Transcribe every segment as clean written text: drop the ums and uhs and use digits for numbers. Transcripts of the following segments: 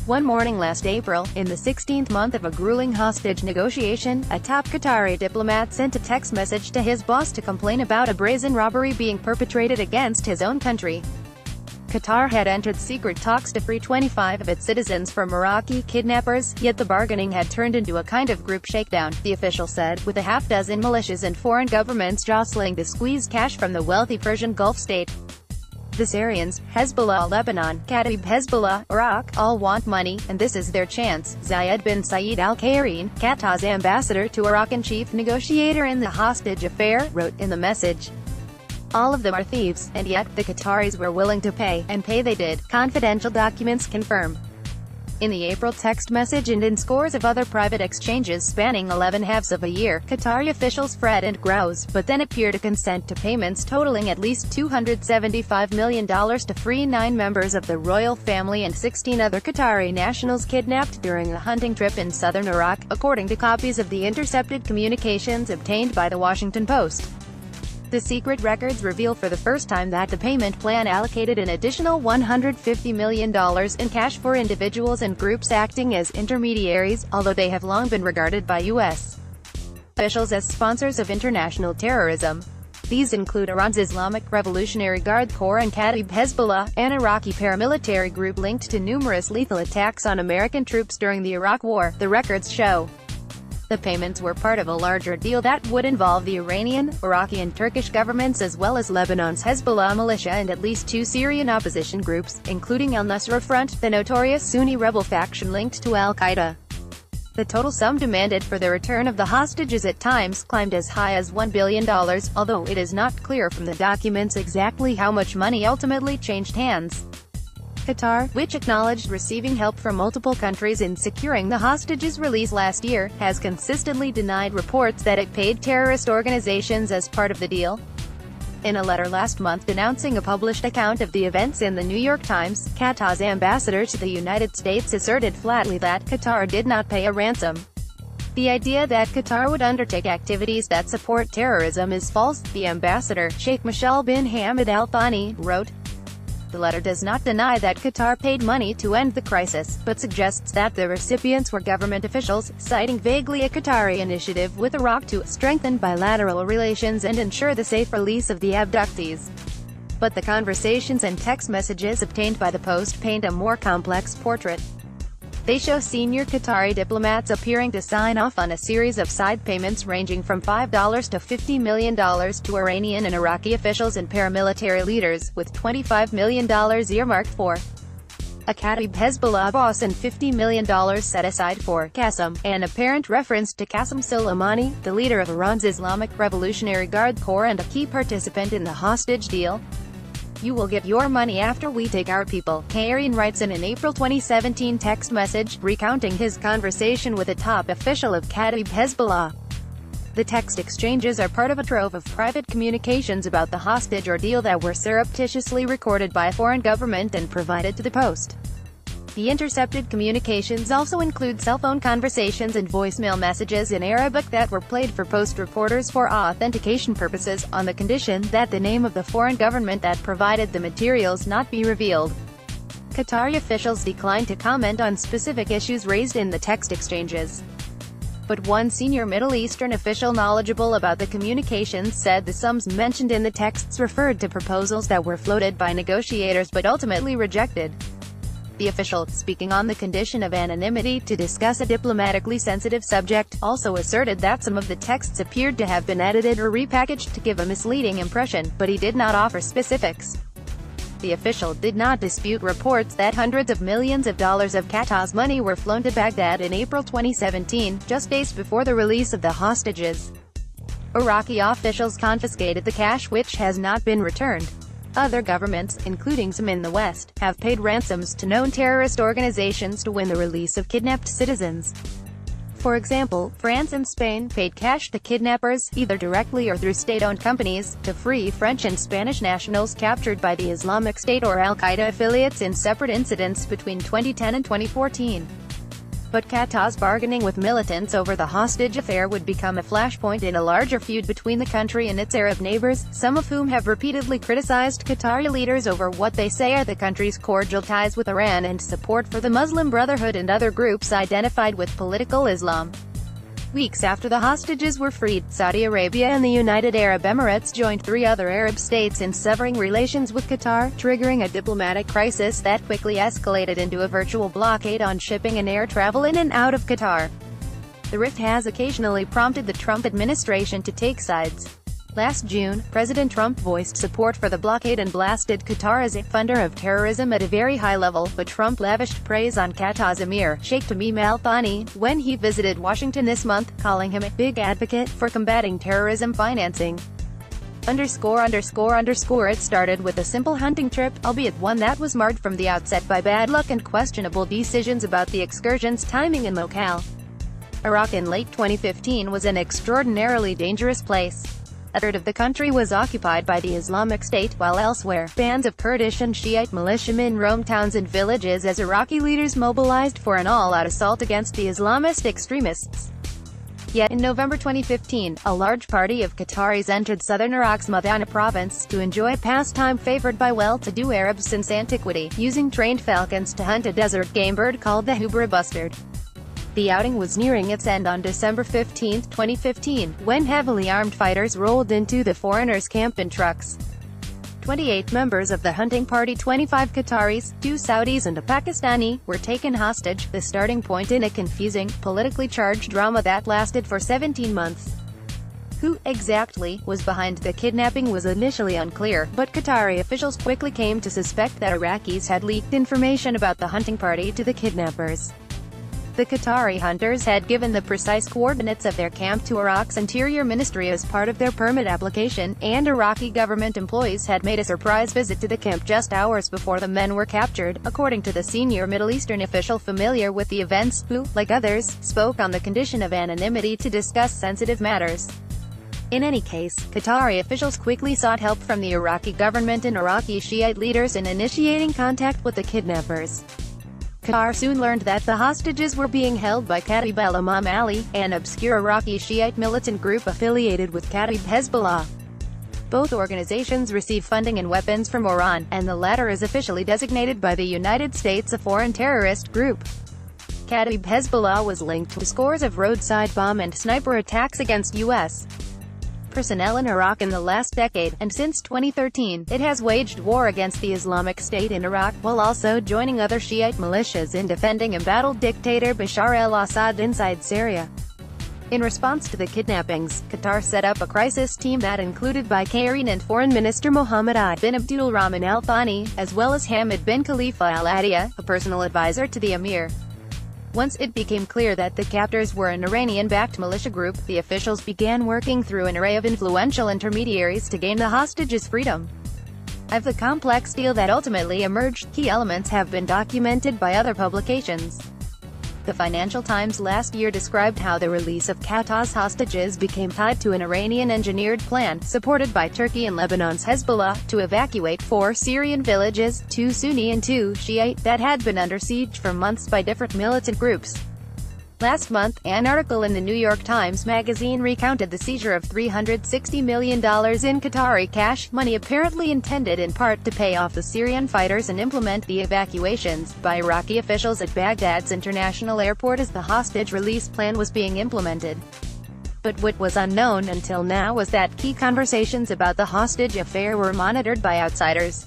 One morning last April, in the 16th month of a grueling hostage negotiation, a top Qatari diplomat sent a text message to his boss to complain about a brazen robbery being perpetrated against his own country. Qatar had entered secret talks to free 25 of its citizens from Iraqi kidnappers, yet the bargaining had turned into a kind of group shakedown, the official said, with a half-dozen militias and foreign governments jostling to squeeze cash from the wealthy Persian Gulf state. The Syrians, Hezbollah Lebanon, Qatari Hezbollah, Iraq, all want money, and this is their chance, Zayed bin Saeed al-Qaireen, Qatar's ambassador to Iraq and chief negotiator in the hostage affair, wrote in the message. All of them are thieves, and yet, the Qataris were willing to pay, and pay they did, confidential documents confirm. In the April text message and in scores of other private exchanges spanning 11 halves of a year, Qatari officials fret and grouse, but then appear to consent to payments totaling at least $275 million to free 9 members of the royal family and 16 other Qatari nationals kidnapped during a hunting trip in southern Iraq, according to copies of the intercepted communications obtained by the Washington Post. The secret records reveal for the first time that the payment plan allocated an additional $150 million in cash for individuals and groups acting as intermediaries, although they have long been regarded by U.S. officials as sponsors of international terrorism. These include Iran's Islamic Revolutionary Guard Corps and Qatari Hezbollah, an Iraqi paramilitary group linked to numerous lethal attacks on American troops during the Iraq War, the records show. The payments were part of a larger deal that would involve the Iranian, Iraqi and Turkish governments as well as Lebanon's Hezbollah militia and at least 2 Syrian opposition groups, including al-Nusra Front, the notorious Sunni rebel faction linked to al-Qaeda. The total sum demanded for the return of the hostages at times climbed as high as $1 billion, although it is not clear from the documents exactly how much money ultimately changed hands. Qatar, which acknowledged receiving help from multiple countries in securing the hostages' release last year, has consistently denied reports that it paid terrorist organizations as part of the deal. In a letter last month denouncing a published account of the events in the New York Times, Qatar's ambassador to the United States asserted flatly that Qatar did not pay a ransom. The idea that Qatar would undertake activities that support terrorism is false, the ambassador, Sheikh Michel bin Hamad Al Thani, wrote. The letter does not deny that Qatar paid money to end the crisis, but suggests that the recipients were government officials, citing vaguely a Qatari initiative with Iraq to strengthen bilateral relations and ensure the safe release of the abductees. But the conversations and text messages obtained by the Post paint a more complex portrait. They show senior Qatari diplomats appearing to sign off on a series of side payments ranging from $5 to $50 million to Iranian and Iraqi officials and paramilitary leaders, with $25 million earmarked for a Qatari Hezbollah boss and $50 million set aside for Qassem, an apparent reference to Qasem Soleimani, the leader of Iran's Islamic Revolutionary Guard Corps and a key participant in the hostage deal. You will get your money after we take our people, Qaireen writes in an April 2017 text message, recounting his conversation with a top official of Qatari Hezbollah. The text exchanges are part of a trove of private communications about the hostage ordeal that were surreptitiously recorded by a foreign government and provided to the Post. The intercepted communications also include cell phone conversations and voicemail messages in Arabic that were played for Post reporters for authentication purposes, on the condition that the name of the foreign government that provided the materials not be revealed. Qatari officials declined to comment on specific issues raised in the text exchanges. But one senior Middle Eastern official knowledgeable about the communications said the sums mentioned in the texts referred to proposals that were floated by negotiators but ultimately rejected. The official, speaking on the condition of anonymity to discuss a diplomatically sensitive subject, also asserted that some of the texts appeared to have been edited or repackaged to give a misleading impression, but he did not offer specifics. The official did not dispute reports that hundreds of millions of dollars of Qatar's money were flown to Baghdad in April 2017, just days before the release of the hostages. Iraqi officials confiscated the cash, which has not been returned. Other governments, including some in the West, have paid ransoms to known terrorist organizations to win the release of kidnapped citizens. For example, France and Spain paid cash to kidnappers, either directly or through state-owned companies, to free French and Spanish nationals captured by the Islamic State or al-Qaeda affiliates in separate incidents between 2010 and 2014. But Qatar's bargaining with militants over the hostage affair would become a flashpoint in a larger feud between the country and its Arab neighbors, some of whom have repeatedly criticized Qatari leaders over what they say are the country's cordial ties with Iran and support for the Muslim Brotherhood and other groups identified with political Islam. Weeks after the hostages were freed, Saudi Arabia and the United Arab Emirates joined 3 other Arab states in severing relations with Qatar, triggering a diplomatic crisis that quickly escalated into a virtual blockade on shipping and air travel in and out of Qatar. The rift has occasionally prompted the Trump administration to take sides. Last June, President Trump voiced support for the blockade and blasted Qatar as a funder of terrorism at a very high level, but Trump lavished praise on Qatar's Emir, Sheikh Tamim al-Thani, when he visited Washington this month, calling him a big advocate for combating terrorism financing. It started with a simple hunting trip, albeit one that was marred from the outset by bad luck and questionable decisions about the excursion's timing and locale. Iraq in late 2015 was an extraordinarily dangerous place. A third of the country was occupied by the Islamic State, while elsewhere, bands of Kurdish and Shiite militiamen roamed towns and villages as Iraqi leaders mobilized for an all-out assault against the Islamist extremists. Yet, in November 2015, a large party of Qataris entered southern Iraq's Mudhana province, to enjoy a pastime favored by well-to-do Arabs since antiquity, using trained falcons to hunt a desert game bird called the hubra bustard. The outing was nearing its end on December 15, 2015, when heavily armed fighters rolled into the foreigners' camp in trucks. 28 members of the hunting party, 25 Qataris, 2 Saudis and a Pakistani, were taken hostage, the starting point in a confusing, politically charged drama that lasted for 17 months. Who, exactly, was behind the kidnapping was initially unclear, but Qatari officials quickly came to suspect that Iraqis had leaked information about the hunting party to the kidnappers. The Qatari hunters had given the precise coordinates of their camp to Iraq's Interior Ministry as part of their permit application, and Iraqi government employees had made a surprise visit to the camp just hours before the men were captured, according to the senior Middle Eastern official familiar with the events, who, like others, spoke on the condition of anonymity to discuss sensitive matters. In any case, Qatari officials quickly sought help from the Iraqi government and Iraqi Shiite leaders in initiating contact with the kidnappers. Qatar soon learned that the hostages were being held by Kataib al-Imam Ali, an obscure Iraqi Shiite militant group affiliated with Kataib Hezbollah. Both organizations receive funding and weapons from Iran, and the latter is officially designated by the United States a foreign terrorist group. Kataib Hezbollah was linked to scores of roadside bomb and sniper attacks against U.S. personnel in Iraq in the last decade, and since 2013, it has waged war against the Islamic State in Iraq, while also joining other Shiite militias in defending embattled dictator Bashar al-Assad inside Syria. In response to the kidnappings, Qatar set up a crisis team that included Bahrain and Foreign Minister Mohammed bin Abdul Rahman Al Thani, as well as Hamad bin Khalifa Al Adiyah, a personal advisor to the emir. Once it became clear that the captors were an Iranian-backed militia group, the officials began working through an array of influential intermediaries to gain the hostages' freedom. Of the complex deal that ultimately emerged, key elements have been documented by other publications. The Financial Times last year described how the release of Qatar's hostages became tied to an Iranian-engineered plan, supported by Turkey and Lebanon's Hezbollah, to evacuate 4 Syrian villages, 2 Sunni and 2 Shiite, that had been under siege for months by different militant groups. Last month, an article in the New York Times Magazine recounted the seizure of $360 million in Qatari cash, money apparently intended in part to pay off the Syrian fighters and implement the evacuations, by Iraqi officials at Baghdad's international airport as the hostage release plan was being implemented. But what was unknown until now was that key conversations about the hostage affair were monitored by outsiders.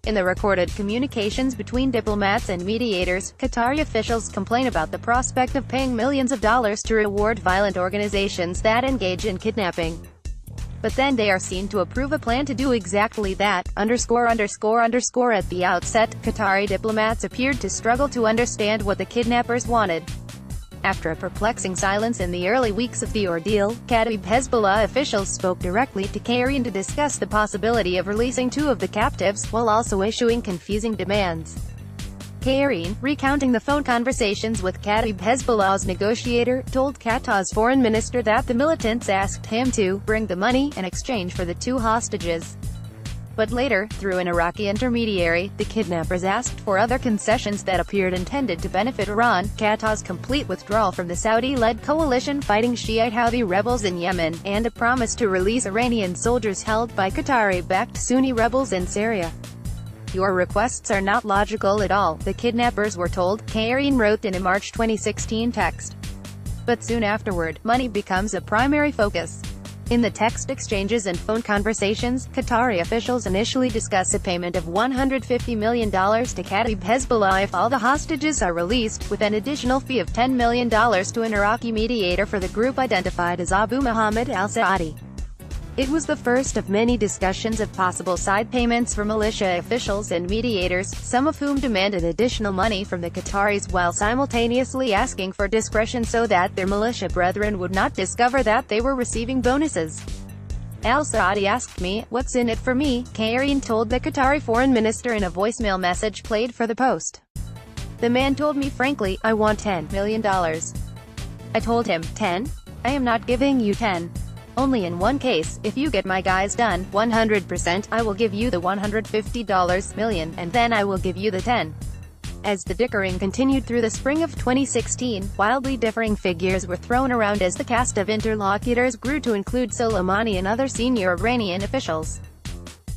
In the recorded communications between diplomats and mediators, Qatari officials complain about the prospect of paying millions of dollars to reward violent organizations that engage in kidnapping. But then they are seen to approve a plan to do exactly that. At the outset, Qatari diplomats appeared to struggle to understand what the kidnappers wanted. After a perplexing silence in the early weeks of the ordeal, Kataib Hezbollah officials spoke directly to Bahrain to discuss the possibility of releasing 2 of the captives, while also issuing confusing demands. Bahrain, recounting the phone conversations with Kataib Hezbollah's negotiator, told Qatar's foreign minister that the militants asked him to bring the money in exchange for the 2 hostages. But later, through an Iraqi intermediary, the kidnappers asked for other concessions that appeared intended to benefit Iran, Qatar's complete withdrawal from the Saudi-led coalition fighting Shiite Houthi rebels in Yemen, and a promise to release Iranian soldiers held by Qatari-backed Sunni rebels in Syria. "Your requests are not logical at all," the kidnappers were told, Qatari wrote in a March 2016 text. But soon afterward, money becomes a primary focus. In the text exchanges and phone conversations, Qatari officials initially discuss a payment of $150 million to Qatari Hezbollah if all the hostages are released, with an additional fee of $10 million to an Iraqi mediator for the group identified as Abu Muhammad al-Saadi. It was the first of many discussions of possible side payments for militia officials and mediators, some of whom demanded additional money from the Qataris while simultaneously asking for discretion so that their militia brethren would not discover that they were receiving bonuses. Al-Saadi asked me, "What's in it for me?" Qatari told the Qatari foreign minister in a voicemail message played for the Post. "The man told me frankly, I want $10 million. I told him, 10? I am not giving you 10. Only in one case, if you get my guys done, 100%, I will give you the $150 million, and then I will give you the 10. As the dickering continued through the spring of 2016, wildly differing figures were thrown around as the cast of interlocutors grew to include Soleimani and other senior Iranian officials.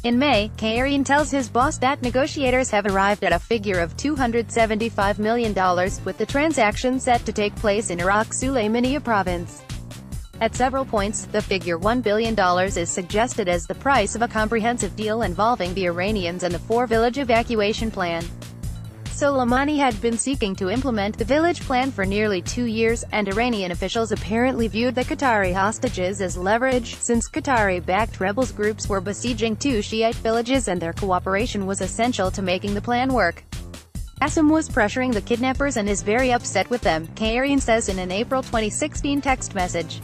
In May, Qatari tells his boss that negotiators have arrived at a figure of $275 million, with the transaction set to take place in Iraq's Sulaymaniyah province. At several points, the figure $1 billion is suggested as the price of a comprehensive deal involving the Iranians and the four-village evacuation plan. Soleimani had been seeking to implement the village plan for nearly 2 years, and Iranian officials apparently viewed the Qatari hostages as leverage, since Qatari-backed rebels groups were besieging 2 Shiite villages and their cooperation was essential to making the plan work. Qasem was pressuring the kidnappers and is very upset with them, Qatari says in an April 2016 text message.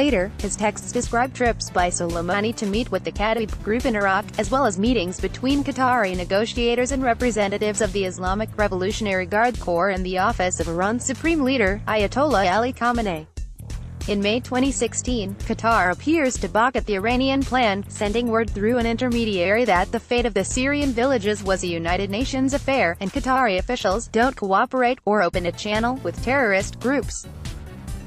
Later, his texts describe trips by Soleimani to meet with the Qatari group in Iraq, as well as meetings between Qatari negotiators and representatives of the Islamic Revolutionary Guard Corps and the office of Iran's supreme leader, Ayatollah Ali Khamenei. In May 2016, Qatar appears to balk at the Iranian plan, sending word through an intermediary that the fate of the Syrian villages was a United Nations affair, and Qatari officials don't cooperate or open a channel with terrorist groups.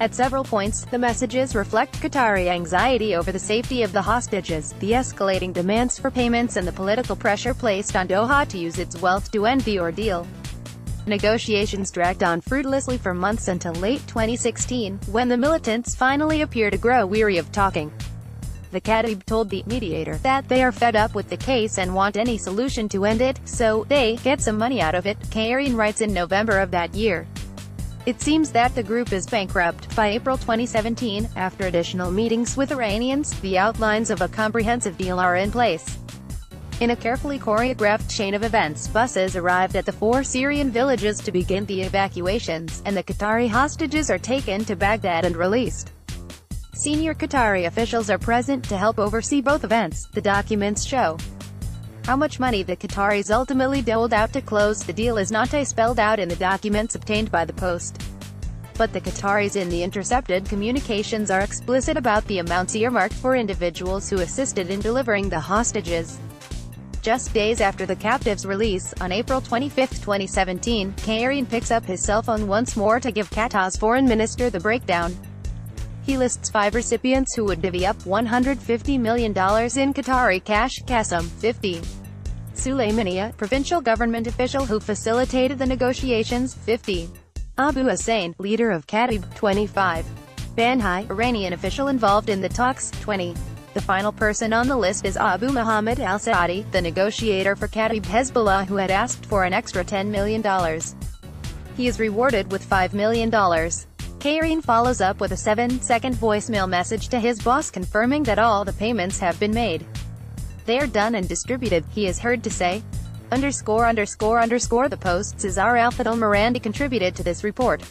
At several points, the messages reflect Qatari anxiety over the safety of the hostages, the escalating demands for payments and the political pressure placed on Doha to use its wealth to end the ordeal. Negotiations dragged on fruitlessly for months until late 2016, when the militants finally appear to grow weary of talking. The Qatari told the mediator that they are fed up with the case and want any solution to end it, so they get some money out of it, Qatari writes in November of that year. It seems that the group is bankrupt. By April 2017, after additional meetings with Iranians, the outlines of a comprehensive deal are in place. In a carefully choreographed chain of events, buses arrived at the 4 Syrian villages to begin the evacuations, and the Qatari hostages are taken to Baghdad and released. Senior Qatari officials are present to help oversee both events, the documents show. How much money the Qataris ultimately doled out to close the deal is not spelled out in the documents obtained by the Post. But the Qataris in the intercepted communications are explicit about the amounts earmarked for individuals who assisted in delivering the hostages. Just days after the captives' release, on April 25, 2017, Qatari picks up his cell phone once more to give Qatar's foreign minister the breakdown. He lists 5 recipients who would divvy up $150 million in Qatari cash, Qasem, 50. Sulaymaniyah, provincial government official who facilitated the negotiations, 50. Abu Hussein, leader of Qatari, 25. Banhai, Iranian official involved in the talks, 20. The final person on the list is Abu Muhammad al-Saadi, the negotiator for Qatari Hezbollah who had asked for an extra $10 million. He is rewarded with $5 million. Qatari follows up with a 7-second voicemail message to his boss confirming that all the payments have been made. They are done and distributed, he is heard to say. The Post's Zahra Al-Fadl Marandi contributed to this report.